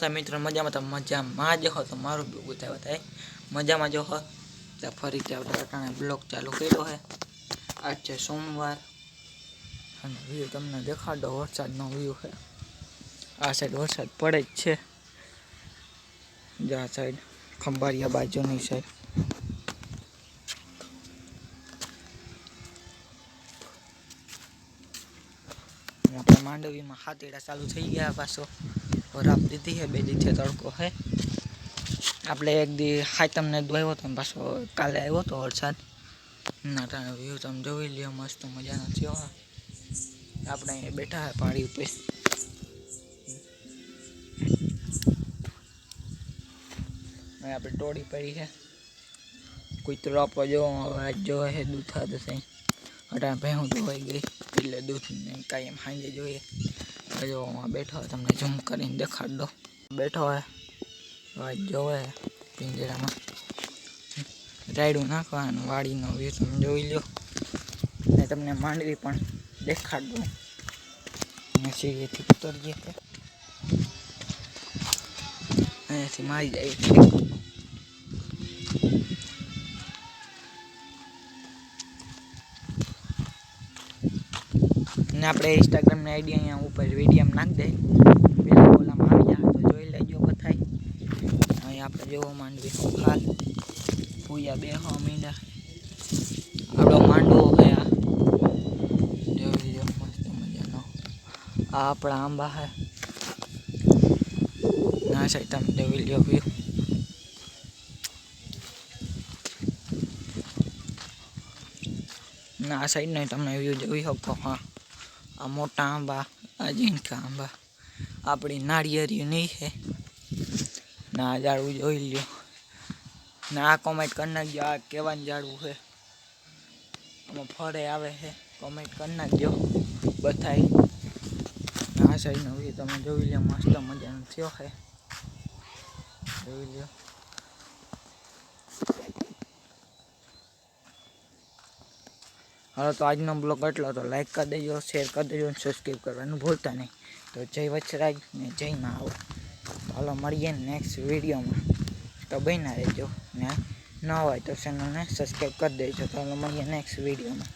હતા મિત્રો મજામાં જો હો તો મારું બી બતાવ્યો થાય મજામાં જો હો તો ફરીથી આપણે અટાણે બ્લોગ ચાલુ કર્યો છે. આજ છે સોમવાર અને વ્યૂ તમને દેખાડો વરસાદનો વ્યૂ છે. આ સાઈડ વરસાદ પડે જ છે. જો આ સાઈડ ખંભાળિયા બાજુની સાઈડ આપણે માંડવીમાં હાથેડા ચાલુ થઈ ગયા. પાછો વરાપ દીધી છે, 2 દીથી તડકો છે. આપણે એક દી હાથમને દોયો હતો પાછો કાલે આવ્યો હતો વરસાદ. નાટાનો વ્યૂ તમે જોઈ લ્યો, મસ્ત મજાનો થયો. આપણે અહીંયા બેઠા છે પાડી ઉપર. આપણે ટોળી પડી છે. કૂતરો આપો જો આજ જોવે છે દૂધ ખાધું છે. અટાણે ભેહું ધોવાઈ ગઈ એટલે દૂધ કાંઈ એમ સાંજે જોઈએ. જો બેઠો હોય તમને ઝૂમ કરીને દેખાડ દો. બેઠો હોય આજ જોવે પિંજરામાં રાયડું નાખવાનું. વાડીનો વ્યૂ તમે જોઈ લો ને તમને માંડવી પણ દેખાડ દો. સીડીથી ઉતરીએ છે અહીંયાથી મારી જાય ને આપણે ઇન્સ્ટાગ્રામની આઈડી અહીંયા ઉપર વિડીયોમાં નાખી દે. પેલા ઓલામાં આવી જાય તો જોઈ લેજો બધાય. અહીંયા આપણે જેવો માંડવી હાલ પૂજા બે હો મીંડા આપણો માંડવો છે. આ જોઈ લો મસ્ત મજાનો. આ આપણા આંબા છે. ના સાઈડ તમે જોઈ લો વ્યૂ. ના આ સાઈડ નહીં તમે વ્યૂ જોઈ શકો. હા આ મોટા આંબા, આ ઝીણકા આંબા આપણી નાળિયેરી નહીં છે. ના ઝાડવું જોઈ લ્યો. ને આ કોમેન્ટ કરી નાખજો આ કેવાનું ઝાડવું છે. આમાં ફળે આવે છે. કોમેન્ટ કરી નાખજો બધાય. આ સાઈડનો વ્યૂ તમે જોઈ લો, મસ્ત મજાનો થયો છે. જોઈ લો. હાલો તો આજનો બ્લોગ એટલો તો લાઈક કરી દેજો, શેર કરી દેજો અને સબસ્ક્રાઈબ કરવાનું ભૂલતા નહીં. તો જય વચરાજ ને જય મહાવ. હાલો મળીએ નેક્સ્ટ વિડીયોમાં. તો બન્યા રહેજો ને ન હોય તો ચેનલને સબસ્ક્રાઈબ કરી દેજો. તો હાલો મળીએ નેક્સ્ટ વિડીયોમાં.